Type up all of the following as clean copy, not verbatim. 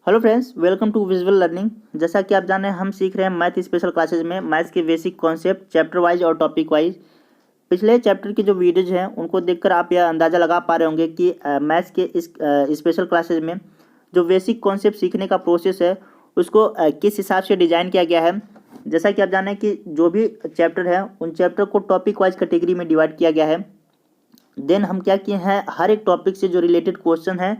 Hello friends, welcome to visual learning. जैसा कि आप जान रहे हैं, हम सीख रहे हैं मैथ स्पेशल क्लासेज में मैथ्स के बेसिक कॉन्सेप्ट चैप्टर वाइज और टॉपिक वाइज। पिछले चैप्टर की जो वीडियोज हैं उनको देखकर आप यह अंदाज़ा लगा पा रहे होंगे कि मैथ्स के इस स्पेशल क्लासेज में जो बेसिक कॉन्सेप्ट सीखने का प्रोसेस है उसको किस हिसाब से डिज़ाइन किया गया है। जैसा कि आप जान रहे हैं कि जो भी चैप्टर है उन चैप्टर को टॉपिक वाइज कैटेगरी में डिवाइड किया गया है। देन हम क्या किए हैं, हर एक टॉपिक से जो रिलेटेड क्वेश्चन है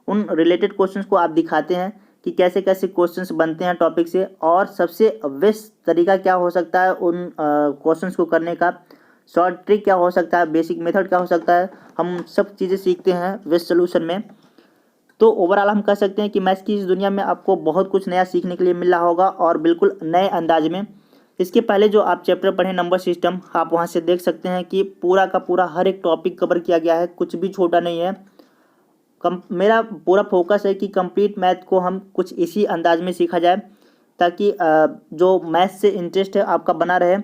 उन रिलेटेड क्वेश्चंस को आप दिखाते हैं कि कैसे कैसे क्वेश्चंस बनते हैं टॉपिक से, और सबसे बेस्ट तरीका क्या हो सकता है उन क्वेश्चंस को करने का, शॉर्ट ट्रिक क्या हो सकता है, बेसिक मेथड क्या हो सकता है। हम सब चीज़ें सीखते हैं वेस्ट सोल्यूशन में। तो ओवरऑल हम कह सकते हैं कि मैथ्स की इस दुनिया में आपको बहुत कुछ नया सीखने के लिए मिल रहा होगा और बिल्कुल नए अंदाज में। इसके पहले जो आप चैप्टर पढ़े नंबर सिस्टम, आप वहाँ से देख सकते हैं कि पूरा का पूरा हर एक टॉपिक कवर किया गया है, कुछ भी छोटा नहीं है। मेरा पूरा फोकस है कि कंप्लीट मैथ को हम कुछ इसी अंदाज में सीखा जाए ताकि जो मैथ से इंटरेस्ट है आपका बना रहे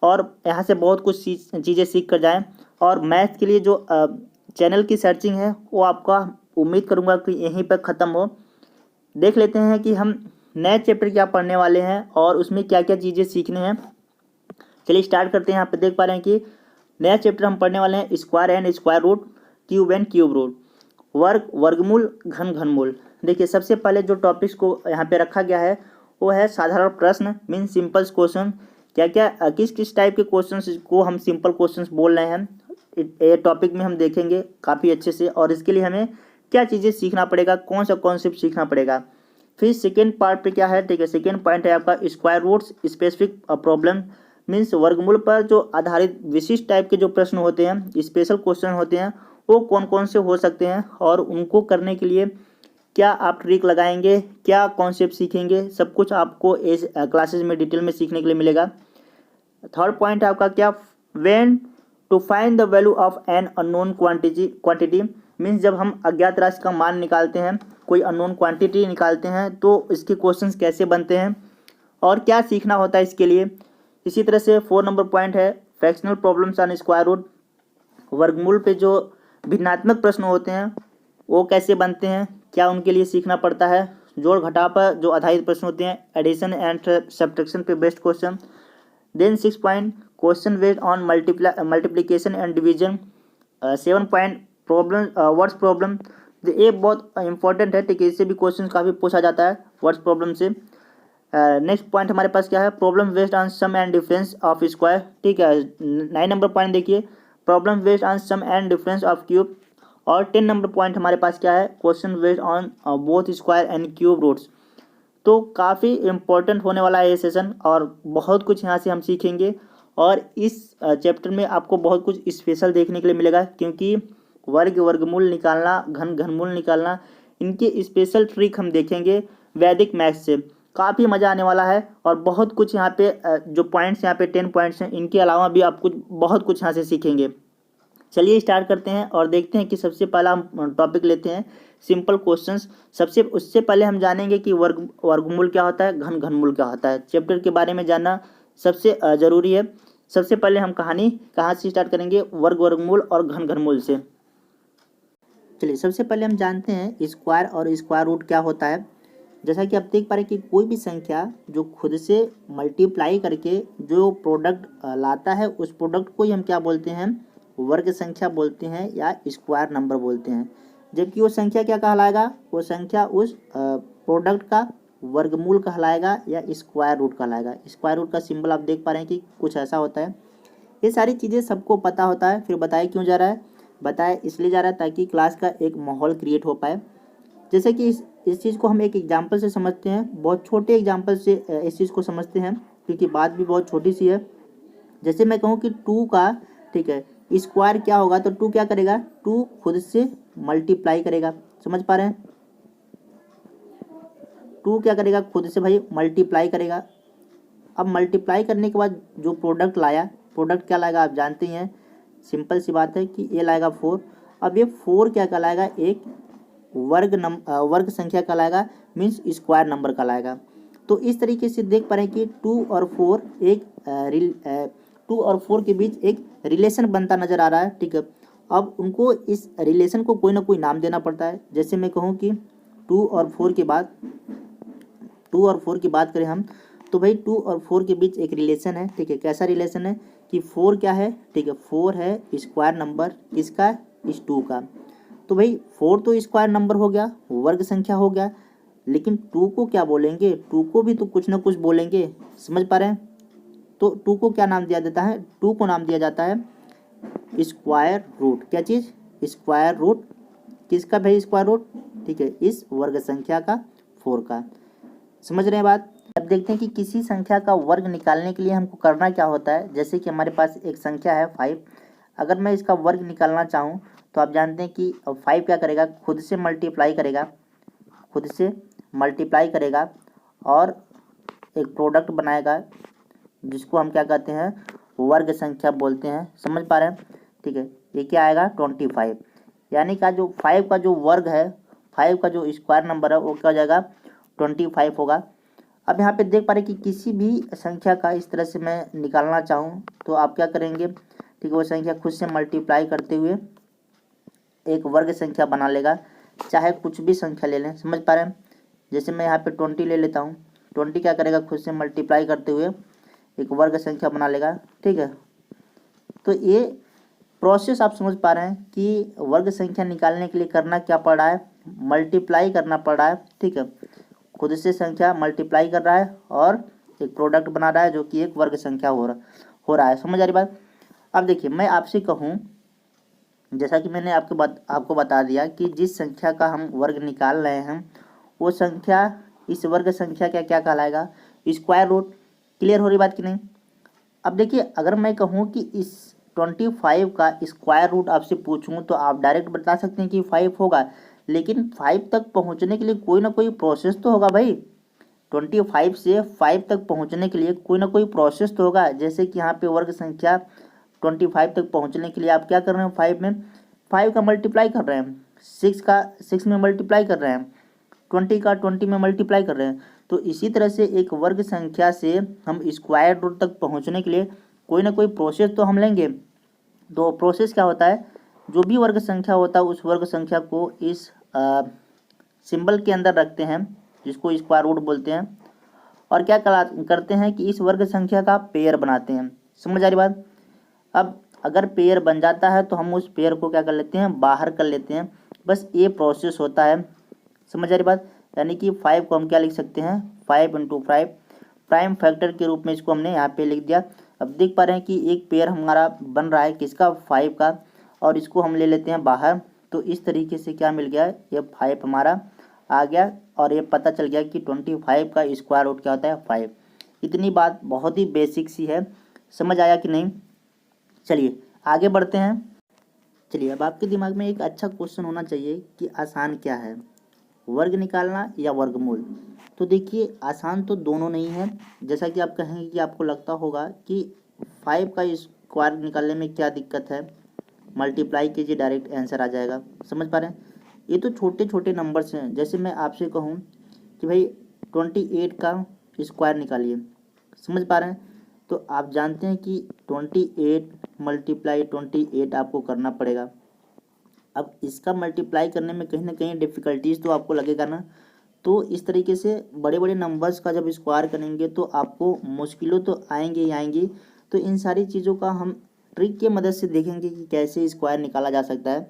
और यहाँ से बहुत कुछ चीज़ें सीख कर जाएँ। और मैथ के लिए जो चैनल की सर्चिंग है वो आपका उम्मीद करूँगा कि यहीं पर ख़त्म हो। देख लेते हैं कि हम नए चैप्टर क्या पढ़ने वाले हैं और उसमें क्या क्या चीज़ें सीखने हैं। चलिए स्टार्ट करते हैं। यहाँ पे देख पा रहे हैं कि नया चैप्टर हम पढ़ने वाले हैं square and square root, cube and cube root, वर्ग वर्गमूल, घन घनमूल। देखिए सबसे पहले जो टॉपिक्स को यहाँ पे रखा गया है वो है साधारण प्रश्न मीन सिंपल्स क्वेश्चन। क्या क्या किस किस टाइप के क्वेश्चंस को हम सिंपल क्वेश्चंस बोल रहे हैं, ये टॉपिक में हम देखेंगे काफ़ी अच्छे से। और इसके लिए हमें क्या चीज़ें सीखना पड़ेगा, कौन सा कॉन्सेप्ट सीखना पड़ेगा। फिर सेकेंड पार्ट पे क्या है, ठीक है, सेकेंड पॉइंट है आपका square roots specific problem means वर्गमूल पर जो आधारित विशिष्ट टाइप के जो प्रश्न होते हैं, स्पेशल क्वेश्चन होते हैं, वो कौन कौन से हो सकते हैं और उनको करने के लिए क्या आप ट्रिक लगाएंगे, क्या कॉन्सेप्ट सीखेंगे, सब कुछ आपको इस क्लासेज में डिटेल में सीखने के लिए मिलेगा। थर्ड पॉइंट है आपका क्या, when to find the value of an unknown quantity means जब हम अज्ञात राशि का मान निकालते हैं, कोई अननोन क्वांटिटी निकालते हैं, तो इसके क्वेश्चंस कैसे बनते हैं और क्या सीखना होता है इसके लिए। इसी तरह से 4 नंबर पॉइंट है fractional problems on square root, वर्गमूल पे जो भिन्नात्मक प्रश्न होते हैं वो कैसे बनते हैं, क्या उनके लिए सीखना पड़ता है। जोड़ घटाव पर जो आधारित प्रश्न होते हैं, एडिशन एंड सब्ट्रैक्शन पे based question. Then 6 point question based on multiplication and division. 7 point problem words problem, ये बहुत इंपॉर्टेंट है, ठीक है, इससे भी क्वेश्चन काफ़ी पूछा जाता है वर्ड्स प्रॉब्लम से। नेक्स्ट पॉइंट हमारे पास क्या है, problem based on sum and difference of square, ठीक है। 9 नंबर पॉइंट देखिए, problem based on sum and difference of cube. और 10 नंबर पॉइंट हमारे पास क्या है, question based on both square and cube roots. तो काफ़ी इम्पोर्टेंट होने वाला है ये सेशन और बहुत कुछ यहाँ से हम सीखेंगे। और इस चैप्टर में आपको बहुत कुछ स्पेशल देखने के लिए मिलेगा, क्योंकि वर्ग वर्गमूल निकालना, घन घनमूल निकालना, इनके स्पेशल ट्रिक हम देखेंगे वैदिक मैथ्स से। काफ़ी मज़ा आने वाला है और बहुत कुछ यहाँ पे जो पॉइंट्स यहाँ पे 10 पॉइंट्स हैं, इनके अलावा भी आप कुछ बहुत कुछ यहाँ से सीखेंगे। चलिए स्टार्ट करते हैं और देखते हैं कि सबसे पहला हम टॉपिक लेते हैं सिंपल क्वेश्चंस। उससे पहले हम जानेंगे कि वर्गमूल क्या होता है, घन घनमूल क्या होता है। चैप्टर के बारे में जानना सबसे ज़रूरी है। सबसे पहले हम कहानी कहाँ से स्टार्ट करेंगे, वर्गमूल और घन घनमूल से। चलिए सबसे पहले हम जानते हैं स्क्वायर और स्क्वायर रूट क्या होता है। जैसा कि आप देख पा रहे हैं कि कोई भी संख्या जो खुद से मल्टीप्लाई करके जो प्रोडक्ट लाता है, उस प्रोडक्ट को ही हम क्या बोलते हैं, वर्ग संख्या बोलते हैं या स्क्वायर नंबर बोलते हैं। जबकि वो संख्या क्या कहलाएगा, वो संख्या उस प्रोडक्ट का वर्गमूल कहलाएगा या स्क्वायर रूट कहलाएगा। स्क्वायर रूट का सिंबल आप देख पा रहे हैं कि कुछ ऐसा होता है। ये सारी चीज़ें सबको पता होता है, फिर बताया क्यों जा रहा है, बताया इसलिए जा रहा है ताकि क्लास का एक माहौल क्रिएट हो पाए। जैसे कि इस चीज़ को हम एक एग्जाम्पल से समझते हैं, बहुत छोटे एग्जाम्पल से इस चीज़ को समझते हैं, क्योंकि बात भी बहुत छोटी सी है। जैसे मैं कहूँ कि 2 का, ठीक है, स्क्वायर क्या होगा, तो 2 क्या करेगा, 2 खुद से मल्टीप्लाई करेगा। समझ पा रहे हैं, 2 क्या करेगा, खुद से भाई मल्टीप्लाई करेगा। अब मल्टीप्लाई करने के बाद जो प्रोडक्ट लाया, प्रोडक्ट क्या लाएगा आप जानते ही हैं, सिंपल सी बात है कि ये लाएगा 4। अब ये 4 क्या कहलाएगा, एक वर्ग संख्या कहलाएगा, मीन्स स्क्वायर नंबर कहलाएगा। तो इस तरीके से देख पा रहे हैं कि 2 और 4 के बीच एक रिलेशन बनता नजर आ रहा है, ठीक है। अब उनको इस रिलेशन को कोई ना कोई नाम देना पड़ता है। जैसे मैं कहूँ कि 2 और 4 के बाद 2 और 4 की बात करें हम, तो भाई 2 और 4 के बीच एक रिलेशन है, ठीक है। कैसा रिलेशन है कि 4 क्या है, ठीक है, 4 है स्क्वायर नंबर इसका, इस 2 का। तो भाई 4 तो स्क्वायर नंबर हो गया, वर्ग संख्या हो गया, लेकिन 2 को क्या बोलेंगे, 2 को भी तो कुछ ना कुछ बोलेंगे, समझ पा रहे हैं। तो 2 को क्या नाम दिया जाता है, 2 को नाम दिया जाता है स्क्वायर रूट। क्या चीज़, स्क्वायर रूट किसका भाई, स्क्वायर रूट, ठीक है, इस वर्ग संख्या का, 4 का। समझ रहे हैं बात। अब देखते हैं कि किसी संख्या का वर्ग निकालने के लिए हमको करना क्या होता है। जैसे कि हमारे पास एक संख्या है 5, अगर मैं इसका वर्ग निकालना चाहूँ तो आप जानते हैं कि 5 क्या करेगा, खुद से मल्टीप्लाई करेगा, खुद से मल्टीप्लाई करेगा और एक प्रोडक्ट बनाएगा जिसको हम क्या कहते हैं, वर्ग संख्या बोलते हैं। समझ पा रहे हैं, ठीक है। ये क्या आएगा 25, यानी का जो 5 का जो वर्ग है, 5 का जो स्क्वायर नंबर है वो क्या हो जाएगा 25 होगा। अब यहाँ पे देख पा रहे कि किसी भी संख्या का इस तरह से मैं निकालना चाहूँ तो आप क्या करेंगे, ठीक है, वो संख्या खुद से मल्टीप्लाई करते हुए एक वर्ग संख्या बना लेगा, चाहे कुछ भी संख्या ले लें। समझ पा रहे हैं, जैसे मैं यहाँ पे 20 ले लेता हूँ, 20 क्या करेगा, खुद से मल्टीप्लाई करते हुए एक वर्ग संख्या बना लेगा, ठीक है। तो ये प्रोसेस आप समझ पा रहे हैं कि वर्ग संख्या निकालने के लिए करना क्या पड़ रहा है, मल्टीप्लाई करना पड़ रहा है, ठीक है। खुद से संख्या मल्टीप्लाई कर रहा है और एक प्रोडक्ट बना रहा है जो कि एक वर्ग संख्या हो रहा है। समझ आ रही बात। अब देखिए मैं आपसे कहूँ, जैसा कि मैंने आपको बता दिया कि जिस संख्या का हम वर्ग निकाल रहे हैं वो संख्या, इस वर्ग संख्या का क्या कहलाएगा, स्क्वायर रूट। क्लियर हो रही बात कि नहीं। अब देखिए अगर मैं कहूँ कि इस 25 का स्क्वायर रूट आपसे पूछूं तो आप डायरेक्ट बता सकते हैं कि 5 होगा, लेकिन 5 तक पहुंचने के लिए कोई ना कोई प्रोसेस तो होगा भाई। 25 से 5 तक पहुंचने के लिए कोई ना कोई प्रोसेस तो होगा। जैसे कि यहाँ पे वर्ग संख्या 25 तक पहुंचने के लिए आप क्या कर रहे हैं, 5 में 5 का मल्टीप्लाई कर रहे हैं, 6 का 6 में मल्टीप्लाई कर रहे हैं, 20 का 20 में मल्टीप्लाई कर रहे हैं। तो इसी तरह से एक वर्ग संख्या से हम स्क्वायर रूट तक पहुंचने के लिए कोई ना कोई प्रोसेस तो हम लेंगे। तो प्रोसेस क्या होता है, जो भी वर्ग संख्या होता है उस वर्ग संख्या को इस सिंबल के अंदर रखते हैं जिसको स्क्वायर रूट बोलते हैं, और क्या करते हैं कि इस वर्ग संख्या का पेयर बनाते हैं। समझ आ रही बात। अब अगर पेयर बन जाता है तो हम उस पेयर को क्या कर लेते हैं, बाहर कर लेते हैं। बस ये प्रोसेस होता है। समझ आ रही बात। यानी कि 5 को हम क्या लिख सकते हैं, 5 × 5 प्राइम फैक्टर के रूप में इसको हमने यहाँ पे लिख दिया। अब देख पा रहे हैं कि एक पेयर हमारा बन रहा है किसका, 5 का, और इसको हम ले लेते हैं बाहर। तो इस तरीके से क्या मिल गया, ये 5 हमारा आ गया और ये पता चल गया कि 25 का स्क्वायर रूट क्या होता है, 5। इतनी बात बहुत ही बेसिक सी है, समझ आया कि नहीं। चलिए आगे बढ़ते हैं। चलिए अब आपके दिमाग में एक अच्छा क्वेश्चन होना चाहिए कि आसान क्या है, वर्ग निकालना या वर्गमूल। तो देखिए आसान तो दोनों नहीं है। जैसा कि आप कहेंगे कि आपको लगता होगा कि 5 का स्क्वायर निकालने में क्या दिक्कत है, मल्टीप्लाई कीजिए डायरेक्ट आंसर आ जाएगा। समझ पा रहे हैं, ये तो छोटे छोटे नंबर्स हैं। जैसे मैं आपसे कहूँ कि भाई 28 का स्क्वायर निकालिए, समझ पा रहे हैं, तो आप जानते हैं कि 28 मल्टीप्लाई 28 आपको करना पड़ेगा। अब इसका मल्टीप्लाई करने में कहीं ना कहीं डिफ़िकल्टीज तो आपको लगेगा ना। तो इस तरीके से बड़े बड़े नंबर्स का जब स्क्वायर करेंगे तो आपको मुश्किलों तो आएंगी ही आएंगी। तो इन सारी चीज़ों का हम ट्रिक के मदद से देखेंगे कि कैसे स्क्वायर निकाला जा सकता है।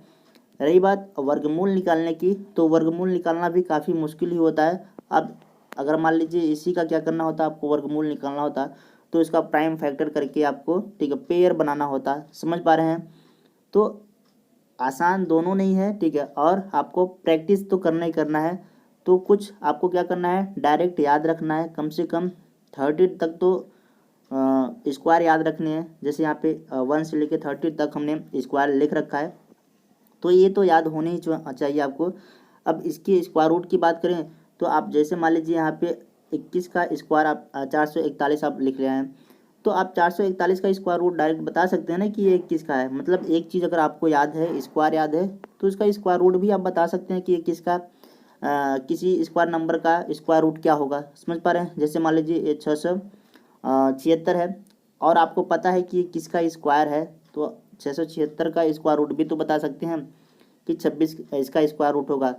रही बात वर्गमूल निकालने की, तो वर्गमूल निकालना भी काफ़ी मुश्किल ही होता है। अब अगर मान लीजिए इसी का क्या करना होता, आपको वर्गमूल निकालना होता तो इसका प्राइम फैक्टर करके आपको, ठीक है, पेयर बनाना होता। समझ पा रहे हैं। तो आसान दोनों नहीं है, ठीक है, और आपको प्रैक्टिस तो करना ही करना है। तो कुछ आपको क्या करना है, डायरेक्ट याद रखना है, कम से कम 30 तक तो स्क्वायर याद रखने हैं। जैसे यहाँ पे 1 से लेकर 30 तक हमने स्क्वायर लिख रखा है, तो ये तो याद होने ही चाहिए आपको। अब इसकी स्क्वायर रूट की बात करें तो आप जैसे मान लीजिए यहाँ पे 21 का स्क्वायर आप 441 आप लिख रहे हैं, तो आप 441 का स्क्वायर रूट डायरेक्ट बता सकते हैं ना कि ये 21 का है। मतलब एक चीज़ अगर आपको याद है, स्क्वायर याद है, तो इसका स्क्वायर रूट भी आप बता सकते हैं कि ये किसका, किसी स्क्वायर नंबर का स्क्वायर रूट क्या होगा। समझ पा रहे हैं। जैसे मान लीजिए ये 676 है और आपको पता है कि ये किसका स्क्वायर है, तो 676 का स्क्वायर रूट भी तो बता सकते हैं कि 26 इसका स्क्वायर रूट होगा।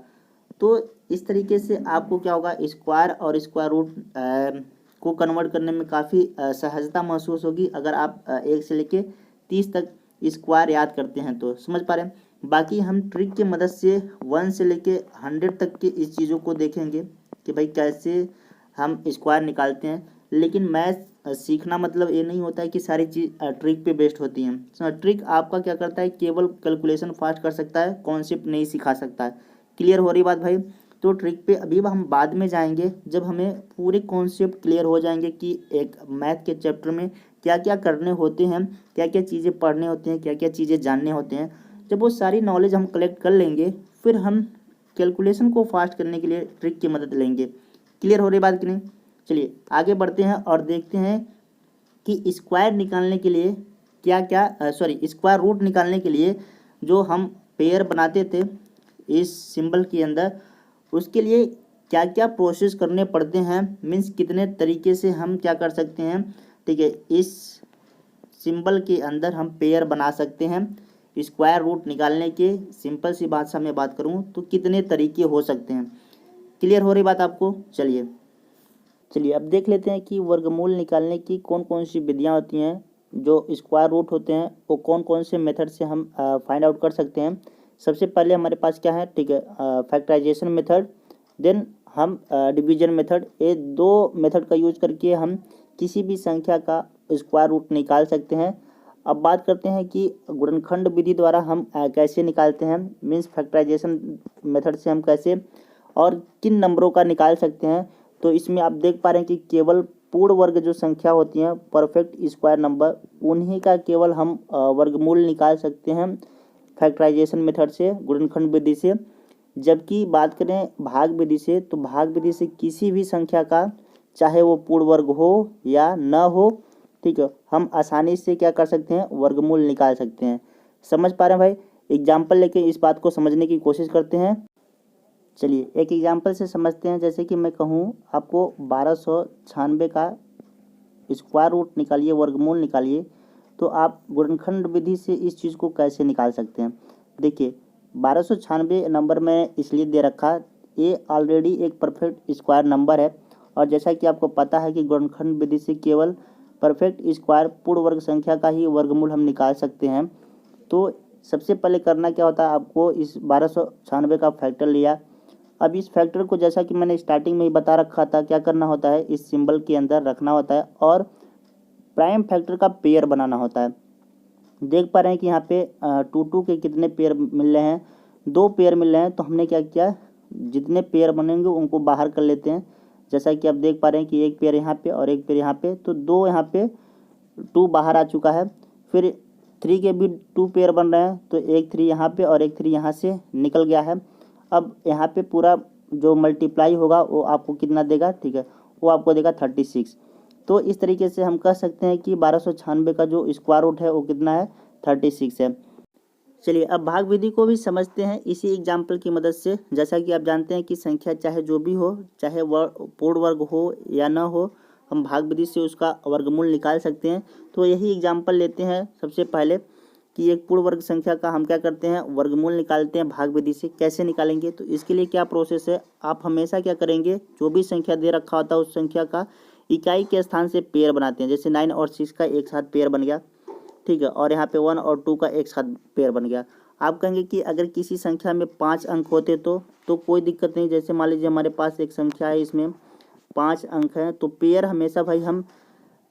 तो इस तरीके से आपको क्या होगा, स्क्वायर और स्क्वायर रूट को कन्वर्ट करने में काफ़ी सहजता महसूस होगी अगर आप 1 से लेके 30 तक स्क्वायर याद करते हैं तो। समझ पा रहे हैं। बाकी हम ट्रिक की मदद से 1 से लेके 100 तक के इस चीज़ों को देखेंगे कि भाई कैसे हम स्क्वायर निकालते हैं। लेकिन मैथ सीखना मतलब ये नहीं होता है कि सारी चीज़ ट्रिक पे बेस्ड होती हैं। ट्रिक आपका क्या करता है, केवल कैलकुलेशन फास्ट कर सकता है, कॉन्सेप्ट नहीं सिखा सकता है। क्लियर हो रही बात भाई। तो ट्रिक पे अभी हम बाद में जाएंगे जब हमें पूरे कॉन्सेप्ट क्लियर हो जाएंगे कि एक मैथ के चैप्टर में क्या क्या करने होते हैं, क्या क्या चीज़ें पढ़ने होती हैं, क्या क्या चीज़ें जानने होते हैं। जब वो सारी नॉलेज हम कलेक्ट कर लेंगे फिर हम कैलकुलेशन को फास्ट करने के लिए ट्रिक की मदद लेंगे। क्लियर हो रही बात कि नहीं। चलिए आगे बढ़ते हैं और देखते हैं कि स्क्वायर निकालने के लिए क्या क्या स्क्वायर रूट निकालने के लिए जो हम पेयर बनाते थे इस सिंबल के अंदर, उसके लिए क्या क्या प्रोसेस करने पड़ते हैं, मीन्स कितने तरीके से हम क्या कर सकते हैं। ठीक है, इस सिंबल के अंदर हम पेयर बना सकते हैं। स्क्वायर रूट निकालने के सिंपल सी भाषा में बात करूं तो कितने तरीके हो सकते हैं। क्लियर हो रही बात आपको। चलिए अब देख लेते हैं कि वर्गमूल निकालने की कौन कौन सी विधियाँ होती हैं। जो स्क्वायर रूट होते हैं वो कौन कौन से मेथड से हम फाइंड आउट कर सकते हैं। सबसे पहले हमारे पास क्या है, ठीक है, फैक्टराइजेशन मेथड, देन हम डिवीजन मेथड। ये दो मेथड का यूज करके हम किसी भी संख्या का स्क्वायर रूट निकाल सकते हैं। अब बात करते हैं कि गुणनखंड विधि द्वारा हम कैसे निकालते हैं, मीन्स फैक्टराइजेशन मेथड से हम कैसे और किन नंबरों का निकाल सकते हैं। तो इसमें आप देख पा रहे हैं कि केवल पूर्ण वर्ग जो संख्या होती हैं, परफेक्ट स्क्वायर नंबर, उन्हीं का केवल हम वर्गमूल निकाल सकते हैं फैक्टराइजेशन मेथड से, गुणनखंड विधि से। जबकि बात करें भाग विधि से, तो भाग विधि से किसी भी संख्या का, चाहे वो पूर्ण वर्ग हो या न हो, ठीक है, हम आसानी से क्या कर सकते हैं, वर्गमूल निकाल सकते हैं। समझ पा रहे हैं भाई। एग्जाम्पल लेके इस बात को समझने की कोशिश करते हैं। चलिए एक एग्जाम्पल से समझते हैं। जैसे कि मैं कहूँ आपको 1296 का स्क्वायर रूट निकालिए, वर्गमूल निकालिए, तो आप गुणनखंड विधि से इस चीज़ को कैसे निकाल सकते हैं। देखिए 1296 नंबर में इसलिए दे रखा, ये ऑलरेडी एक परफेक्ट स्क्वायर नंबर है। और जैसा कि आपको पता है कि गुणनखंड विधि से केवल परफेक्ट स्क्वायर पूर्ण वर्ग संख्या का ही वर्गमूल हम निकाल सकते हैं। तो सबसे पहले करना क्या होता है, आपको इस 1296 का फैक्टर लिया। अब इस फैक्टर को जैसा कि मैंने स्टार्टिंग में ही बता रखा था, क्या करना होता है, इस सिंबल के अंदर रखना होता है और प्राइम फैक्टर का पेयर बनाना होता है। देख पा रहे हैं कि यहाँ पे 2 के कितने पेयर मिल रहे हैं, 2 पेयर मिल रहे हैं। तो हमने क्या किया, जितने पेयर बनेंगे उनको बाहर कर लेते हैं। जैसा कि आप देख पा रहे हैं कि एक पेयर यहाँ पे और एक पेयर यहाँ पे, तो 2 यहाँ पे 2 बाहर आ चुका है। फिर 3 के भी 2 पेयर बन रहे हैं, तो एक 3 यहाँ पे और एक 3 यहाँ से निकल गया है। अब यहाँ पे पूरा जो मल्टीप्लाई होगा वो आपको कितना देगा, ठीक है, वो आपको देगा 36। तो इस तरीके से हम कह सकते हैं कि 1296 का जो स्क्वायर रूट है वो कितना है, 36 है। चलिए अब भाग विधि को भी समझते हैं इसी एग्जाम्पल की मदद से। जैसा कि आप जानते हैं कि संख्या चाहे जो भी हो, चाहे पूर्ण वर्ग हो या न हो, हम भाग विधि से उसका वर्गमूल निकाल सकते हैं। तो यही एग्जाम्पल लेते हैं सबसे पहले कि एक पूर्ण वर्ग संख्या का हम क्या करते हैं, वर्गमूल निकालते हैं भाग विधि से। कैसे निकालेंगे, तो इसके लिए क्या प्रोसेस है, आप हमेशा क्या करेंगे, जो भी संख्या दे रखा होता है उस संख्या का इकाई के स्थान से पेयर बनाते हैं। जैसे 9 और 6 का एक साथ पेयर बन गया, ठीक है, और यहाँ पे 1 और 2 का एक साथ पेयर बन गया। आप कहेंगे कि अगर किसी संख्या में 5 अंक होते तो कोई दिक्कत नहीं। जैसे मान लीजिए हमारे पास एक संख्या है, इसमें 5 अंक हैं, तो पेयर हमेशा भाई हम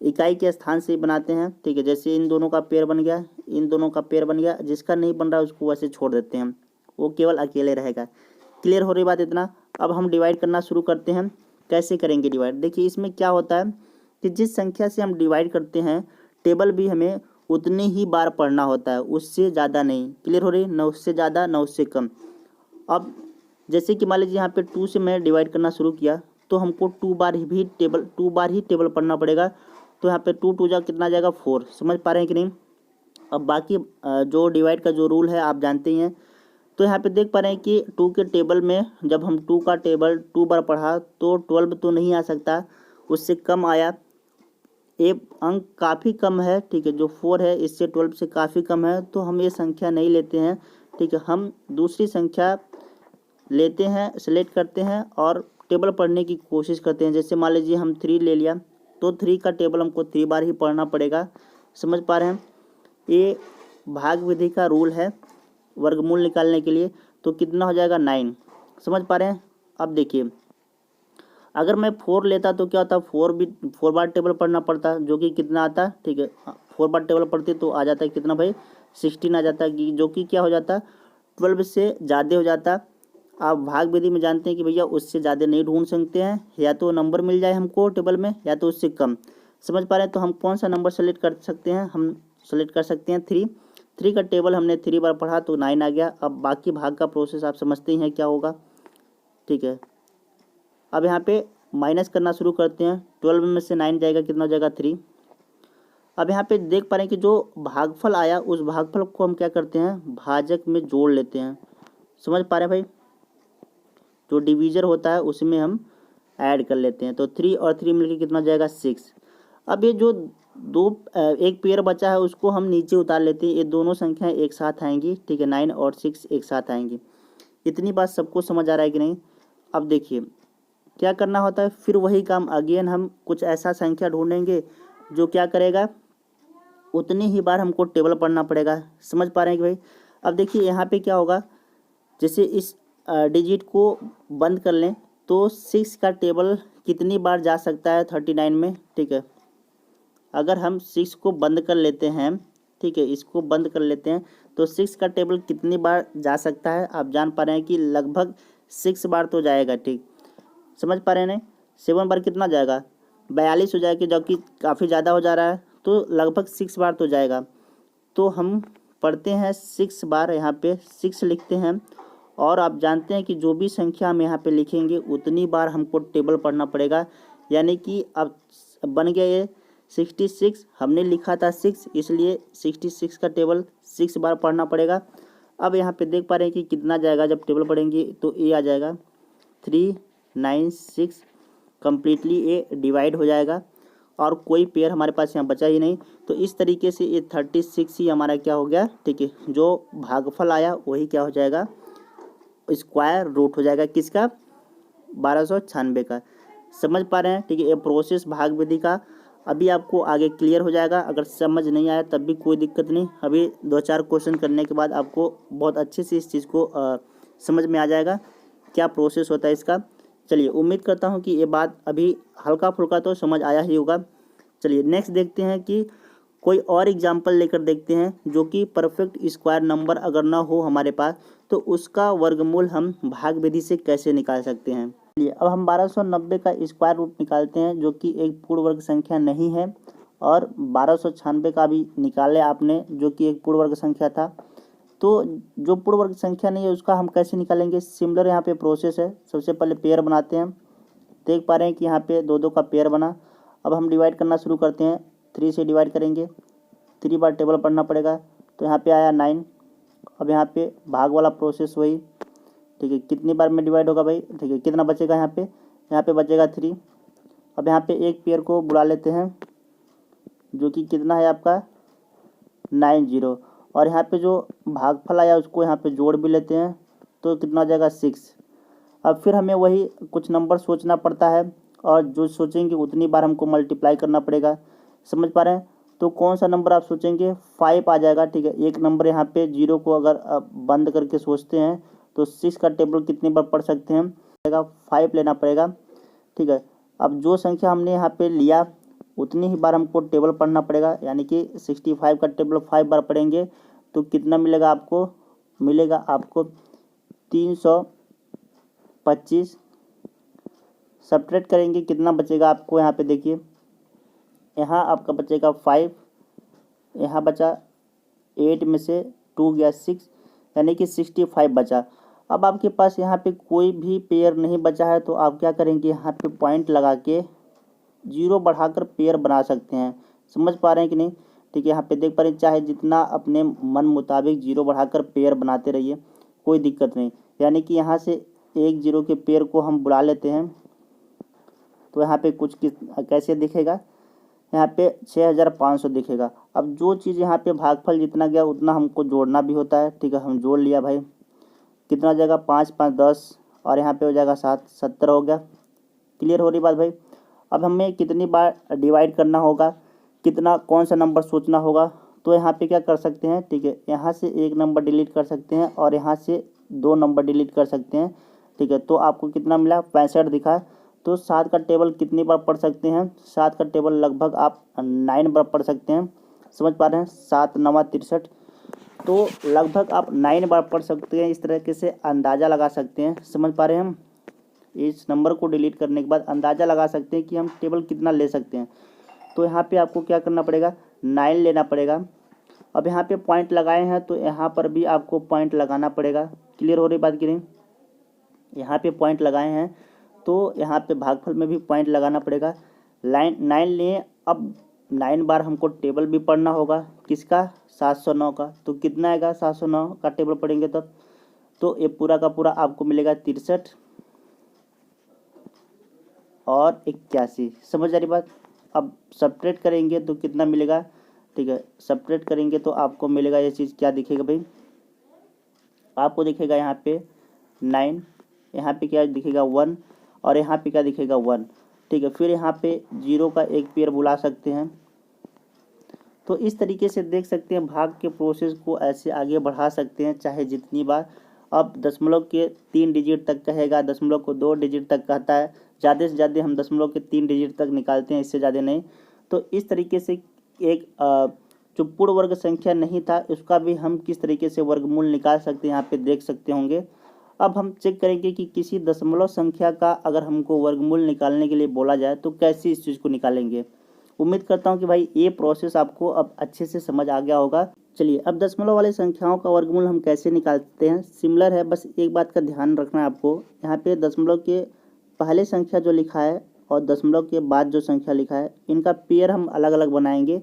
इकाई के स्थान से बनाते हैं। ठीक है, जैसे इन दोनों का पेयर बन गया, इन दोनों का पेयर बन गया, जिसका नहीं बन रहा उसको वैसे छोड़ देते हैं, वो केवल अकेले रहेगा। क्लियर हो रही बात इतना। अब हम डिवाइड करना शुरू करते हैं। कैसे करेंगे डिवाइड, देखिए इसमें क्या होता है कि जिस संख्या से हम डिवाइड करते हैं, टेबल भी हमें उतनी ही बार पढ़ना होता है, उससे ज़्यादा नहीं। क्लियर हो रही, न उससे ज़्यादा न उससे कम। अब जैसे कि मान लीजिए यहाँ पे 2 से मैं डिवाइड करना शुरू किया, तो हमको 2 बार ही टेबल पढ़ना पड़ेगा। तो यहाँ पे 2 2 जा कितना जाएगा, 4। समझ पा रहे हैं कि नहीं। अब बाकी जो डिवाइड का जो रूल है आप जानते ही हैं। तो यहाँ पे देख पा रहे हैं कि 2 के टेबल में जब हम 2 का टेबल 2 बार पढ़ा तो 12 तो नहीं आ सकता, उससे कम आया। एक अंक काफ़ी कम है, ठीक है, जो 4 है इससे 12 से काफ़ी कम है, तो हम ये संख्या नहीं लेते हैं। ठीक है, हम दूसरी संख्या लेते हैं, सेलेक्ट करते हैं और टेबल पढ़ने की कोशिश करते हैं। जैसे मान लीजिए हम 3 ले लिया तो 3 का टेबल हमको 3 बार ही पढ़ना पड़ेगा। समझ पा रहे हैं? ये भाग विधि का रूल है वर्गमूल निकालने के लिए। तो कितना हो जाएगा 9। समझ पा रहे हैं? अब देखिए, अगर मैं 4 लेता तो क्या होता, 4 बार टेबल पढ़ना पड़ता, जो कि कितना आता, ठीक है 4 बार टेबल पढ़ती तो आ जाता है कितना भाई 16 आ जाता, कि जो कि क्या हो जाता 12 से ज़्यादा हो जाता। आप भाग विधि में जानते हैं कि भैया उससे ज़्यादा नहीं ढूंढ सकते हैं, या तो नंबर मिल जाए हमको टेबल में या तो उससे कम। समझ पा रहे हैं? तो हम कौन सा नंबर सेलेक्ट कर सकते हैं, हम सेलेक्ट कर सकते हैं 3 का टेबल हमने 3 बार पढ़ा तो 9 आ गया। अब बाकी भाग का प्रोसेस आप समझते ही हैं क्या होगा, ठीक है। अब यहाँ पे माइनस करना शुरू करते हैं, 12 में से 9 जाएगा, कितना हो जाएगा 3। अब यहाँ पे देख पा रहे हैं कि जो भागफल आया उस भागफल को हम क्या करते हैं, भाजक में जोड़ लेते हैं। समझ पा रहे हैं भाई? जो डिवीजर होता है उसमें हम ऐड कर लेते हैं। तो 3 और 3 मिलकर कितना हो जाएगा 6। अब ये जो एक पेयर बचा है उसको हम नीचे उतार लेते हैं। ये दोनों संख्याएं एक साथ आएंगी, ठीक है 9 और 6 एक साथ आएंगी। इतनी बात सबको समझ आ रहा है कि नहीं? अब देखिए क्या करना होता है, फिर वही काम अगेन हम कुछ ऐसा संख्या ढूंढेंगे जो क्या करेगा, उतनी ही बार हमको टेबल पढ़ना पड़ेगा। समझ पा रहे हैं कि भाई? अब देखिए यहाँ पे क्या होगा, जैसे इस डिजिट को बंद कर लें तो 6 का टेबल कितनी बार जा सकता है 39 में, ठीक है। अगर हम 6 को बंद कर लेते हैं, ठीक है इसको बंद कर लेते हैं तो 6 का टेबल कितनी बार जा सकता है, आप जान पा रहे हैं कि लगभग 6 बार तो जाएगा, ठीक। समझ पा रहे हैं? 7 बार कितना जाएगा 42 हो जाएगा, जो कि काफ़ी ज़्यादा हो जा रहा है, तो लगभग 6 बार तो जाएगा। तो हम पढ़ते हैं 6 बार, यहाँ पे 6 लिखते हैं। और आप जानते हैं कि जो भी संख्या हम यहाँ पे लिखेंगे उतनी बार हमको टेबल पढ़ना पड़ेगा। यानी कि अब बन गया ये 66, हमने लिखा था 6, इसलिए 66 का टेबल 6 बार पढ़ना पड़ेगा। अब यहाँ पे देख पा रहे हैं कि कितना जाएगा, जब टेबल पढ़ेंगे तो ये आ जाएगा 396, कम्प्लीटली ये डिवाइड हो जाएगा और कोई पेयर हमारे पास यहाँ बचा ही नहीं। तो इस तरीके से ये 36 ही हमारा क्या हो गया, ठीक है। जो भागफल आया वही क्या हो जाएगा, स्क्वायर रूट हो जाएगा किसका, 1296 का। समझ पा रहे हैं? ठीक है, ये प्रोसेस भाग विधि का अभी आपको आगे क्लियर हो जाएगा। अगर समझ नहीं आया तब भी कोई दिक्कत नहीं, अभी 2-4 क्वेश्चन करने के बाद आपको बहुत अच्छे से इस चीज़ को समझ में आ जाएगा क्या प्रोसेस होता है इसका। चलिए, उम्मीद करता हूँ कि ये बात अभी हल्का फुल्का तो समझ आया ही होगा। चलिए नेक्स्ट देखते हैं कि कोई और एग्जाम्पल लेकर देखते हैं जो कि परफेक्ट स्क्वायर नंबर अगर ना हो हमारे पास तो उसका वर्गमूल हम भाग विधि से कैसे निकाल सकते हैं। चलिए अब हम 1290 का स्क्वायर रूट निकालते हैं, जो कि एक पूर्ण वर्ग संख्या नहीं है, और 1296 का भी निकाले आपने जो कि एक पूर्ण वर्ग संख्या था। तो जो पूर्ण वर्ग संख्या नहीं है उसका हम कैसे निकालेंगे, सिमिलर यहाँ पे प्रोसेस है। सबसे पहले पेयर बनाते हैं, देख पा रहे हैं कि यहाँ पे 2-2 का पेयर बना। अब हम डिवाइड करना शुरू करते हैं, 3 से डिवाइड करेंगे, 3 बार टेबल पढ़ना पड़ेगा, तो यहाँ पे आया 9। अब यहाँ पे भाग वाला प्रोसेस वही, ठीक है कितनी बार में डिवाइड होगा भाई, ठीक है कितना बचेगा यहाँ पे बचेगा 3। अब यहाँ पे एक पेयर को बुला लेते हैं जो कि कितना है आपका 90, और यहाँ पे जो भागफल आया उसको यहाँ पे जोड़ भी लेते हैं तो कितना हो जाएगा 6। अब फिर हमें वही कुछ नंबर सोचना पड़ता है, और जो सोचेंगे उतनी बार हमको मल्टीप्लाई करना पड़ेगा। समझ पा रहे हैं? तो कौन सा नंबर आप सोचेंगे, 5 आ जाएगा, ठीक है। एक नंबर यहाँ पे 0 को अगर आप बंद करके सोचते हैं तो 6 का टेबल कितनी बार पढ़ सकते हैं, 5 लेना पड़ेगा, ठीक है। अब जो संख्या हमने यहाँ पे लिया उतनी ही बार हमको टेबल पढ़ना पड़ेगा, यानी कि 65 का टेबल 5 बार पढ़ेंगे तो कितना मिलेगा आपको, मिलेगा आपको 325। सब्ट्रैक्ट करेंगे कितना बचेगा आपको, यहाँ पे देखिए यहाँ आपका बचेगा 5, यहाँ बचा 8 में से 2 गया 6, यानी कि 65 बचा। अब आपके पास यहाँ पे कोई भी पेयर नहीं बचा है तो आप क्या करेंगे, यहाँ पे पॉइंट लगा के 0 बढ़ाकर पेयर बना सकते हैं। समझ पा रहे हैं कि नहीं? ठीक है, यहाँ पे देख पा रहे हैं चाहे जितना अपने मन मुताबिक 0 बढ़ाकर पेयर बनाते रहिए, कोई दिक्कत नहीं। यानी कि यहाँ से एक 0 के पेयर को हम बुला लेते हैं तो यहाँ पे कुछ कैसे दिखेगा, यहाँ पे 6500 दिखेगा। अब जो चीज़ यहाँ पे भागफल जितना गया उतना हमको जोड़ना भी होता है, ठीक है हम जोड़ लिया भाई। कितना हो जाएगा 5 5 10 और यहाँ पे हो जाएगा 7 70 हो गया। क्लियर हो रही बात भाई। अब हमें कितनी बार डिवाइड करना होगा, कितना कौन सा नंबर सोचना होगा, तो यहाँ पे क्या कर सकते हैं, ठीक है, यहाँ से एक नंबर डिलीट कर सकते हैं और यहाँ से 2 नंबर डिलीट कर सकते हैं, ठीक है। तो आपको कितना मिला 65 दिखा। तो 7 का टेबल कितनी बार पढ़ सकते हैं, 7 का टेबल लगभग आप 9 बार पढ़ सकते हैं। समझ पा रहे हैं, 7 9 63, तो लगभग आप 9 बार पढ़ सकते हैं। इस तरीके से अंदाज़ा लगा सकते हैं। समझ पा रहे हैं हम, इस नंबर को डिलीट करने के बाद अंदाज़ा लगा सकते हैं कि हम टेबल कितना ले सकते हैं। तो यहाँ पे आपको क्या करना पड़ेगा, 9 लेना पड़ेगा। अब यहाँ पे पॉइंट लगाए हैं तो यहाँ पर भी आपको पॉइंट लगाना पड़ेगा। क्लियर हो रही बात कि नहीं, यहाँ पे पॉइंट लगाए हैं तो यहाँ पे भागफल में भी पॉइंट लगाना पड़ेगा। 9 लें। अब 9 बार हमको टेबल भी पढ़ना होगा, किसका 709 का। तो कितना आएगा 709 का टेबल पढ़ेंगे तब, तो ये पूरा का पूरा आपको मिलेगा 63 और 81। समझ आ रही बात। अब सब्ट्रैक्ट करेंगे तो कितना मिलेगा, ठीक है, सब्ट्रैक्ट करेंगे तो आपको मिलेगा ये चीज़ क्या दिखेगा भाई, आपको दिखेगा यहाँ पे 9, यहाँ पे क्या दिखेगा 1 और यहाँ पे क्या दिखेगा 1, ठीक है। फिर यहाँ पे 0 का एक पेयर बुला सकते हैं। तो इस तरीके से देख सकते हैं भाग के प्रोसेस को ऐसे आगे बढ़ा सकते हैं चाहे जितनी बार। अब दशमलव के 3 डिजिट तक कहेगा, दशमलव को 2 डिजिट तक कहता है, ज़्यादा से ज़्यादा हम दशमलव के 3 डिजिट तक निकालते हैं, इससे ज़्यादा नहीं। तो इस तरीके से एक जो पूर्ण वर्ग संख्या नहीं था उसका भी हम किस तरीके से वर्गमूल निकाल सकते हैं, यहाँ पे देख सकते होंगे। अब हम चेक करेंगे कि किसी दशमलव संख्या का अगर हमको वर्गमूल निकालने के लिए बोला जाए तो कैसे इस चीज़ को निकालेंगे। उम्मीद करता हूँ कि भाई ये प्रोसेस आपको अब अच्छे से समझ आ गया होगा। चलिए अब दशमलव वाली संख्याओं का वर्गमूल हम कैसे निकालते हैं, सिमिलर है, बस एक बात का ध्यान रखना है आपको। यहाँ पे दशमलव के पहले संख्या जो लिखा है और दशमलव के बाद जो संख्या लिखा है, इनका पेयर हम अलग अलग बनाएंगे,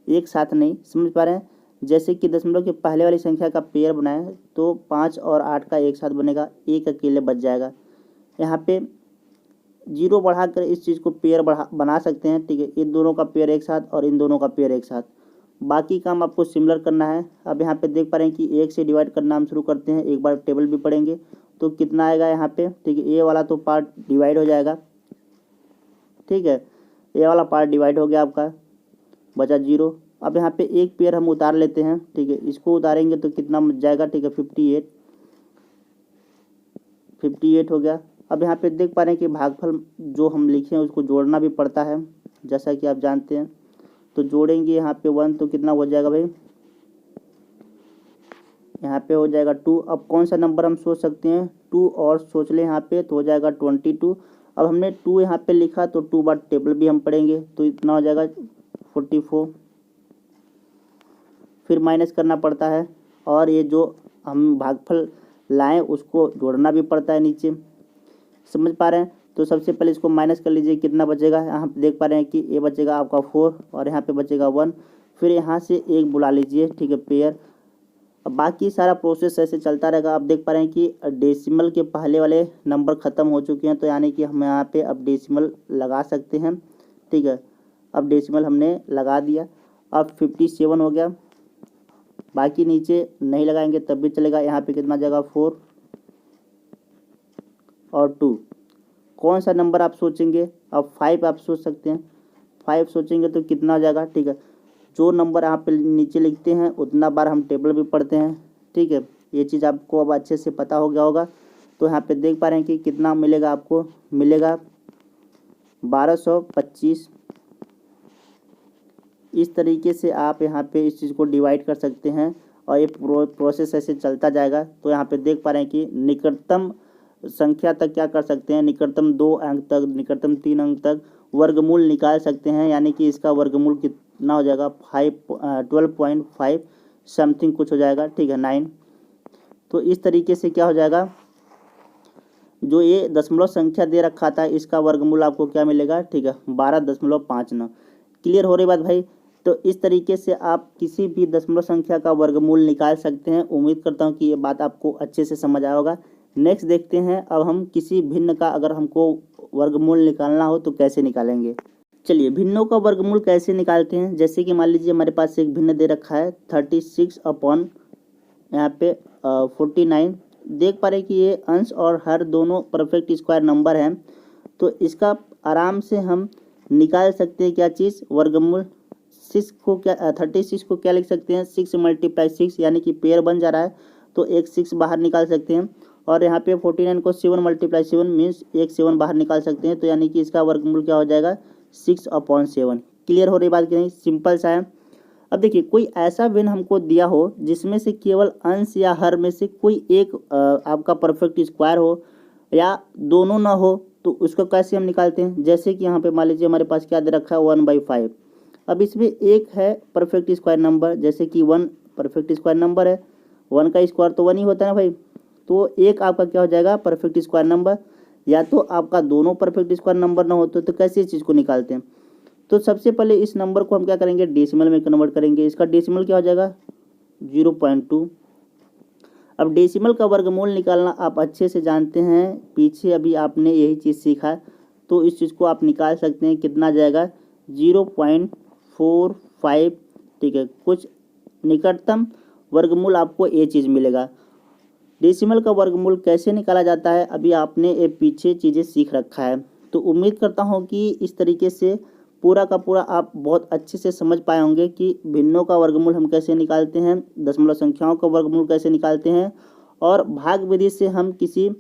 एक साथ नहीं। समझ पा रहे हैं, जैसे कि दशमलव के पहले वाली संख्या का पेयर बनाए तो 5 और 8 का एक साथ बनेगा, एक अकेले बच जाएगा। यहाँ पे 0 बढ़ाकर इस चीज़ को पेयर बना सकते हैं, ठीक है, इन दोनों का पेयर एक साथ और इन दोनों का पेयर एक साथ। बाकी काम आपको सिमिलर करना है। अब यहाँ पे देख पा रहे हैं कि 1 से डिवाइड करना हम शुरू करते हैं, एक बार टेबल भी पढ़ेंगे तो कितना आएगा यहाँ पे, ठीक है, ए वाला तो पार्ट डिवाइड हो जाएगा, ठीक है, ए वाला पार्ट डिवाइड हो गया आपका, बचा 0। अब यहाँ पे एक पेयर हम उतार लेते हैं, ठीक है, इसको उतारेंगे तो कितना बच जाएगा, ठीक है, 58 हो गया। अब यहाँ पे देख पा रहे हैं कि भागफल जो हम लिखे हैं उसको जोड़ना भी पड़ता है, जैसा कि आप जानते हैं। तो जोड़ेंगे यहाँ पे 1 तो कितना हो जाएगा भाई, यहाँ पे हो जाएगा 2। अब कौन सा नंबर हम सोच सकते हैं, 2 और सोच लें यहाँ पे तो हो जाएगा 22। अब हमने 2 यहाँ पे लिखा तो 2 बार टेबल भी हम पढ़ेंगे तो इतना हो जाएगा 44। फिर माइनस करना पड़ता है और ये जो हम भागफल लाएं उसको जोड़ना भी पड़ता है नीचे। समझ पा रहे हैं, तो सबसे पहले इसको माइनस कर लीजिए, कितना बचेगा, यहाँ पे देख पा रहे हैं कि ये बचेगा आपका 4 और यहाँ पे बचेगा 1। फिर यहाँ से एक बुला लीजिए, ठीक है, पेयर। अब बाकी सारा प्रोसेस ऐसे चलता रहेगा। आप देख पा रहे हैं कि डेसिमल के पहले वाले नंबर ख़त्म हो चुके हैं, तो यानी कि हम यहाँ पे अब डेसिमल लगा सकते हैं, ठीक है। अब डेसिमल हमने लगा दिया, अब 57 हो गया। बाकी नीचे नहीं लगाएंगे तब भी चलेगा। यहाँ पे कितना जाएगा 4 और 2। कौन सा नंबर आप सोचेंगे, अब 5 आप सोच सकते हैं। 5 सोचेंगे तो कितना हो जाएगा, ठीक है, जो नंबर यहाँ पे नीचे लिखते हैं उतना बार हम टेबल भी पढ़ते हैं, ठीक है। ये चीज़ आपको अब अच्छे से पता हो गया होगा। तो यहाँ पे देख पा रहे हैं कि कितना मिलेगा, आपको मिलेगा 1225। इस तरीके से आप यहाँ पे इस चीज़ को डिवाइड कर सकते हैं और ये प्रोसेस ऐसे चलता जाएगा। तो यहाँ पे देख पा रहे हैं कि निकटतम संख्या तक क्या कर सकते हैं, निकटतम 2 अंक तक, निकटतम 3 अंक तक वर्गमूल निकाल सकते हैं। यानी कि इसका वर्गमूल कितना हो जाएगा 12.5 समथिंग कुछ हो जाएगा, ठीक है, 9। तो इस तरीके से क्या हो जाएगा, जो ये दशमलव संख्या दे रखा था इसका वर्गमूल आपको क्या मिलेगा, ठीक है, 12.59। क्लियर हो रही बात भाई। तो इस तरीके से आप किसी भी दशमलव संख्या का वर्गमूल निकाल सकते हैं। उम्मीद करता हूँ कि ये बात आपको अच्छे से समझ आया होगा। नेक्स्ट देखते हैं अब हम किसी भिन्न का अगर हमको वर्गमूल निकालना हो तो कैसे निकालेंगे। चलिए भिन्नों का वर्गमूल कैसे निकालते हैं। जैसे कि मान लीजिए हमारे पास एक भिन्न दे रखा है 36 अपॉन यहाँ पे 49, देख पा रहे हैं कि ये अंश और हर दोनों परफेक्ट स्क्वायर नंबर हैं, तो इसका आराम से हम निकाल सकते हैं क्या चीज़, वर्गमूल। 6 को क्या 36 को क्या लिख सकते हैं, 6 × 6 यानी कि पेयर बन जा रहा है, तो एक 6 बाहर निकाल सकते हैं। और यहाँ पे 49 को 7 × 7 मीन्स एक 7 बाहर निकाल सकते हैं, तो यानी कि इसका वर्गमूल क्या हो जाएगा, 6/7। क्लियर हो रही बात कि नहीं, सिंपल सा है। अब देखिए कोई ऐसा भिन्न हमको दिया हो जिसमें से केवल अंश या हर में से कोई एक आपका परफेक्ट स्क्वायर हो या दोनों ना हो, तो उसको कैसे हम निकालते हैं। जैसे कि यहाँ पे मान लीजिए हमारे पास क्या दे रखा है, 1/5। अब इसमें एक है परफेक्ट स्क्वायर नंबर, जैसे कि 1 परफेक्ट स्क्वायर नंबर है, 1 का स्क्वायर तो 1 ही होता है ना भाई, तो एक आपका क्या हो जाएगा, परफेक्ट स्क्वायर नंबर। या तो आपका दोनों परफेक्ट स्क्वायर नंबर ना होते तो कैसे इस चीज़ को निकालते हैं। तो सबसे पहले इस नंबर को हम क्या करेंगे, डेसिमल में कन्वर्ट करेंगे। इसका डेसिमल क्या हो जाएगा, 0.2। अब डेसिमल का वर्गमूल निकालना आप अच्छे से जानते हैं, पीछे अभी आपने यही चीज़ सीखा, तो इस चीज़ को आप निकाल सकते हैं। कितना जाएगा, 0.45। ठीक है, कुछ निकटतम वर्गमूल आपको ये चीज़ मिलेगा। डेसिमल का वर्गमूल कैसे निकाला जाता है अभी आपने ये पीछे चीज़ें सीख रखा है, तो उम्मीद करता हूँ कि इस तरीके से पूरा का पूरा आप बहुत अच्छे से समझ पाए होंगे कि भिन्नों का वर्गमूल हम कैसे निकालते हैं, दशमलव संख्याओं का वर्गमूल कैसे निकालते हैं, और भाग विधि से हम किसी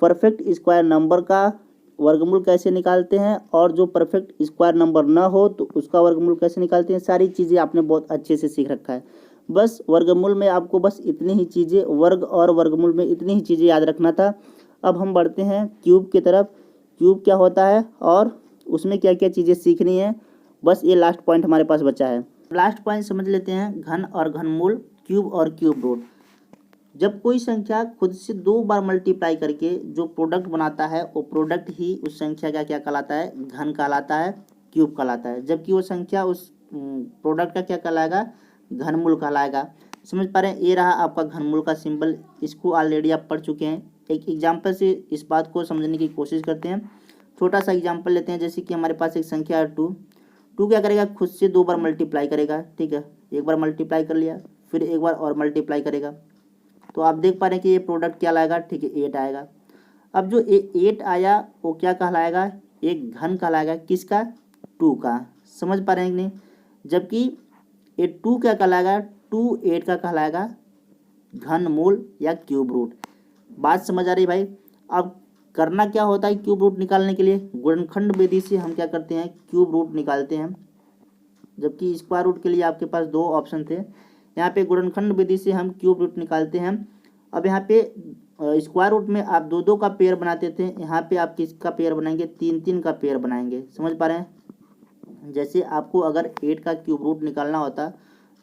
परफेक्ट स्क्वायर नंबर का वर्गमूल कैसे निकालते हैं, और जो परफेक्ट स्क्वायर नंबर ना हो तो उसका वर्गमूल कैसे निकालते हैं। सारी चीज़ें आपने बहुत अच्छे से सीख रखा है। बस वर्गमूल में आपको बस इतनी ही चीज़ें, वर्ग और वर्गमूल में इतनी ही चीज़ें याद रखना था। अब हम बढ़ते हैं क्यूब की तरफ। क्यूब क्या होता है और उसमें क्या क्या चीज़ें सीखनी है, बस ये लास्ट पॉइंट हमारे पास बचा है। लास्ट पॉइंट समझ लेते हैं, घन और घनमूल, क्यूब और क्यूब रूट। जब कोई संख्या खुद से 2 बार मल्टीप्लाई करके जो प्रोडक्ट बनाता है, वो प्रोडक्ट ही उस संख्या का क्या कहलाता है, घन कहलाता है, क्यूब कहलाता है। जबकि वो संख्या उस प्रोडक्ट का क्या कहलाएगा, घनमूल कहलाएगा। समझ पा रहे हैं, ये रहा आपका घनमूल का सिंबल, इसको ऑलरेडी आप पढ़ चुके हैं। एक एग्जाम्पल से इस बात को समझने की कोशिश करते हैं। छोटा सा एग्जाम्पल लेते हैं, जैसे कि हमारे पास एक संख्या है 2। 2 क्या करेगा, खुद से 2 बार मल्टीप्लाई करेगा। ठीक है, एक बार मल्टीप्लाई कर लिया, फिर एक बार और मल्टीप्लाई करेगा, तो आप देख पा रहे हैं कि ये प्रोडक्ट क्या लाएगा, ठीक है, 8 आएगा। अब जो 8 आया वो क्या कहलाएगा, एक घन कहलाएगा, किसका, 2 का। समझ पा रहे हैं कि नहीं। जबकि ये 2 क्या कहलाएगा, 2 8 का कहलाएगा घनमूल या क्यूब रूट। बात समझ आ रही भाई। अब करना क्या होता है क्यूब रूट निकालने के लिए, गुणनखंड विधि से हम क्या करते हैं, क्यूब रूट निकालते हैं। जबकि स्क्वायर रूट के लिए आपके पास 2 ऑप्शन थे, यहाँ पे गुणनखंड विधि से हम क्यूब रूट निकालते हैं। अब यहाँ पे स्क्वायर रूट में आप 2 2 का पेयर बनाते थे, यहाँ पे आप किसका पेयर बनाएंगे, 3 3 का पेयर बनाएंगे। समझ पा रहे हैं। जैसे आपको अगर 8 का क्यूब रूट निकालना होता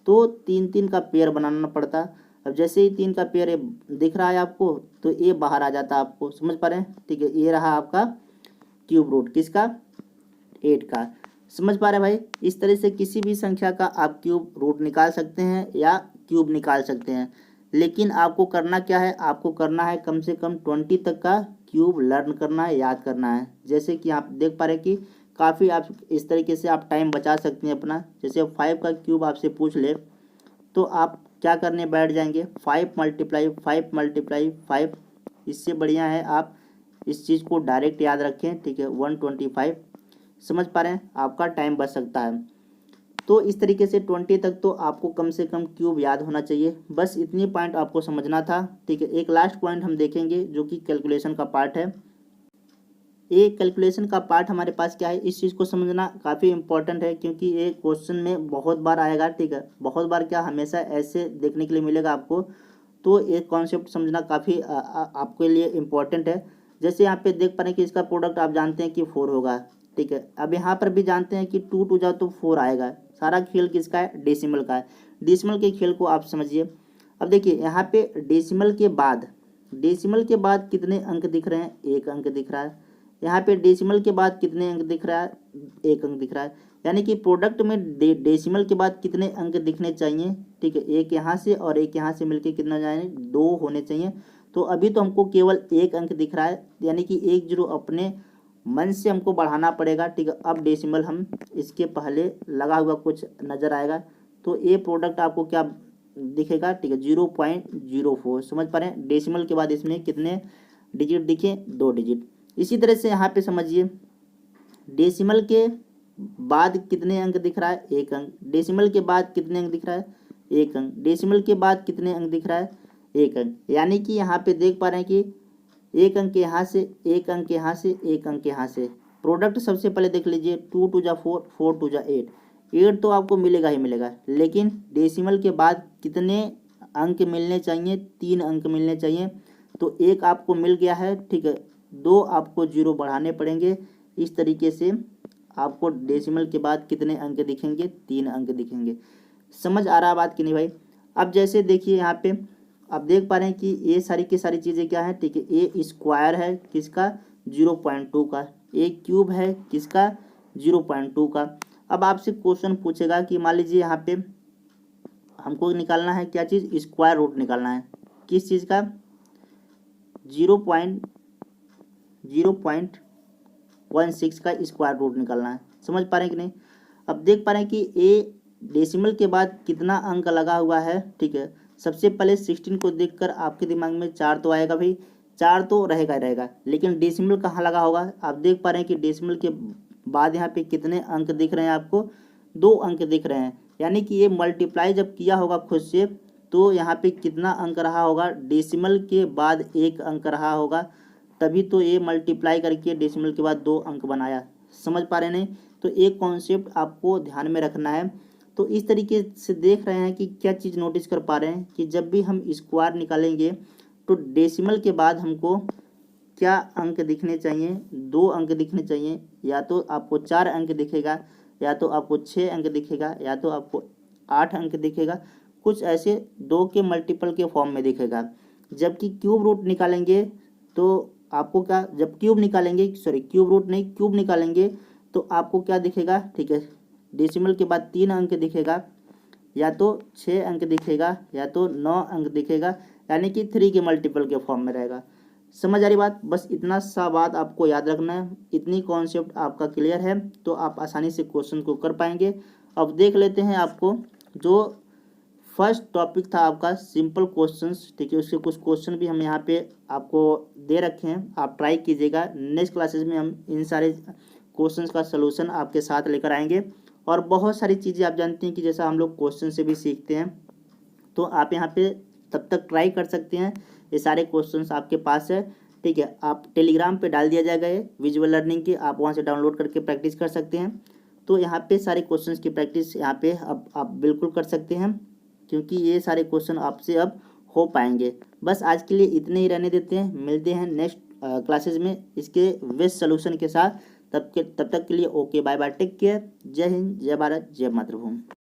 तो 3 3 का पेयर बनाना पड़ता। अब जैसे ही 3 का पेयर दिख रहा है आपको, तो ये बाहर आ जाता आपको। समझ पा रहे हैं, ठीक है, ये रहा आपका क्यूब रूट, किसका, 8 का। समझ पा रहे हैं भाई। इस तरह से किसी भी संख्या का आप क्यूब रूट निकाल सकते हैं या क्यूब निकाल सकते हैं, लेकिन आपको करना क्या है, आपको करना है कम से कम 20 तक का क्यूब लर्न करना है, याद करना है। जैसे कि आप देख पा रहे हैं कि काफ़ी आप इस तरीके से आप टाइम बचा सकते हैं अपना। जैसे 5 का क्यूब आपसे पूछ ले तो आप क्या करने बैठ जाएंगे, 5 × 5 × 5। इससे बढ़िया है आप इस चीज़ को डायरेक्ट याद रखें, ठीक है, 125। समझ पा रहे हैं, आपका टाइम बच सकता है। तो इस तरीके से 20 तक तो आपको कम से कम क्यूब याद होना चाहिए। बस इतनी पॉइंट आपको समझना था, ठीक है। एक लास्ट पॉइंट हम देखेंगे जो कि कैलकुलेशन का पार्ट है। ये कैलकुलेशन का पार्ट हमारे पास क्या है, इस चीज़ को समझना काफ़ी इंपॉर्टेंट है, क्योंकि ये क्वेश्चन में बहुत बार आएगा। ठीक है, बहुत बार क्या, हमेशा ऐसे देखने के लिए मिलेगा आपको। तो ये कॉन्सेप्ट समझना काफ़ी आपके लिए इम्पोर्टेंट है। जैसे यहाँ पे देख पा रहे हैं कि इसका प्रोडक्ट आप जानते हैं कि 4 होगा। ठीक है, अब यहाँ पर भी जानते हैं कि 2 2 जाओ तो 4 आएगा। सारा खेल किसका है, डेसिमल का है। डेसिमल के खेल को आप समझिए। अब देखिए यहाँ पे डेसिमल के बाद कितने अंक दिख रहे हैं, 1 अंक दिख रहा है। यहाँ पे डेसिमल के बाद कितने अंक दिख रहा है, 1 अंक दिख रहा है। यानी कि प्रोडक्ट में डेसिमल के बाद कितने अंक दिखने चाहिए, ठीक है, 1 यहाँ से और 1 यहाँ से मिलके कितना जाए, 2 होने चाहिए। तो अभी तो हमको केवल 1 अंक दिख रहा है, यानी कि 1 0 अपने मन से हमको बढ़ाना पड़ेगा। ठीक है, अब डेसिमल हम इसके पहले लगा हुआ कुछ नज़र आएगा, तो ये प्रोडक्ट आपको क्या दिखेगा, ठीक है, 0.04। समझ पा रहे हैं, डेसिमल के बाद इसमें कितने डिजिट दिखे, 2 डिजिट। इसी तरह से यहाँ पे समझिए, डेसिमल के बाद कितने अंक दिख रहा है, 1 अंक। डेसिमल के बाद कितने अंक दिख रहा है, 1 अंक। डेसिमल के बाद कितने अंक दिख रहा है, 1 अंक। यानी कि यहाँ पे देख पा रहे हैं कि 1 अंक यहाँ से, 1 अंक यहाँ से, 1 अंक यहाँ से। प्रोडक्ट सबसे पहले देख लीजिए, 2 2 जा 4, 4 2 जा 8, 8 तो आपको मिलेगा ही मिलेगा। लेकिन डेसिमल के बाद कितने अंक मिलने चाहिए, 3 अंक मिलने चाहिए। तो 1 आपको मिल गया है, ठीक है, 2 आपको 0 बढ़ाने पड़ेंगे। इस तरीके से आपको डेसिमल के बाद कितने अंक दिखेंगे, 3 अंक दिखेंगे। समझ आ रहा है बात कि नहीं भाई। अब जैसे देखिए यहाँ पे आप देख पा रहे हैं कि ये सारी की सारी चीज़ें क्या है, ठीक है, ए स्क्वायर है किसका, 0.2 का। ए क्यूब है किसका, 0.2 का। अब आपसे क्वेश्चन पूछेगा कि मान लीजिए यहाँ पे हमको निकालना है क्या चीज़, स्क्वायर रूट निकालना है। किस चीज़ का, 0.16 का स्क्वायर रूट निकालना है। समझ पा रहे हैं कि नहीं। अब देख पा रहे हैं कि ए डेसिमल के बाद कितना अंक लगा हुआ है, ठीक है। सबसे पहले 16 को देखकर आपके दिमाग में 4 तो आएगा भाई, 4 तो रहेगा ही रहेगा। लेकिन डेसिमल कहाँ लगा होगा, आप देख पा रहे हैं कि डेसिमल के बाद यहाँ पे कितने अंक दिख रहे हैं आपको, 2 अंक दिख रहे हैं। यानी कि ये मल्टीप्लाई जब किया होगा खुद से, तो यहाँ पे कितना अंक रहा होगा, डेसिमल के बाद 1 अंक रहा होगा, तभी तो ये मल्टीप्लाई करके डेसिमल के बाद 2 अंक बनाया। समझ पा रहे नहीं। तो एक कॉन्सेप्ट आपको ध्यान में रखना है। तो इस तरीके से देख रहे हैं कि क्या चीज़ नोटिस कर पा रहे हैं कि जब भी हम स्क्वायर निकालेंगे तो डेसिमल के बाद हमको क्या अंक दिखने चाहिए, 2 अंक दिखने चाहिए। या तो आपको 4 अंक दिखेगा, या तो आपको 6 अंक दिखेगा, या तो आपको 8 अंक दिखेगा। कुछ ऐसे 2 के मल्टीपल के फॉर्म में दिखेगा। जबकि क्यूब रूट निकालेंगे तो आपको क्या, जब क्यूब निकालेंगे, सॉरी क्यूब रूट नहीं, क्यूब निकालेंगे तो आपको क्या दिखेगा, ठीक है, डेसिमल के बाद 3 अंक दिखेगा, या तो 6 अंक दिखेगा, या तो 9 अंक दिखेगा। यानी कि 3 के मल्टीपल के फॉर्म में रहेगा। समझ आ रही बात। बस इतना सा बात आपको याद रखना है। इतनी कॉन्सेप्ट आपका क्लियर है तो आप आसानी से क्वेश्चन को कर पाएंगे। अब देख लेते हैं आपको जो फर्स्ट टॉपिक था आपका सिंपल क्वेश्चंस, ठीक है, उसके कुछ क्वेश्चन भी हम यहाँ पे आपको दे रखे हैं, आप ट्राई कीजिएगा। नेक्स्ट क्लासेस में हम इन सारे क्वेश्चंस का सलूशन आपके साथ लेकर आएंगे। और बहुत सारी चीज़ें आप जानते हैं कि जैसा हम लोग क्वेश्चन से भी सीखते हैं, तो आप यहाँ पे तब तक ट्राई कर सकते हैं। ये सारे क्वेश्चंस आपके पास है, ठीक है। आप टेलीग्राम पे डाल दिया जाएगा ये विजुअल लर्निंग के, आप वहाँ से डाउनलोड करके प्रैक्टिस कर सकते हैं। तो यहाँ पे सारे क्वेश्चंस की प्रैक्टिस यहाँ पे अब आप बिल्कुल कर सकते हैं, क्योंकि ये सारे क्वेश्चन आपसे अब हो पाएंगे। बस आज के लिए इतने ही रहने देते हैं, मिलते हैं नेक्स्ट क्लासेस में इसके बेस्ट सोल्यूशन के साथ। तब तक के लिए okay, bye bye, take care, जय हिंद, जय भारत, जय मातृभूमि।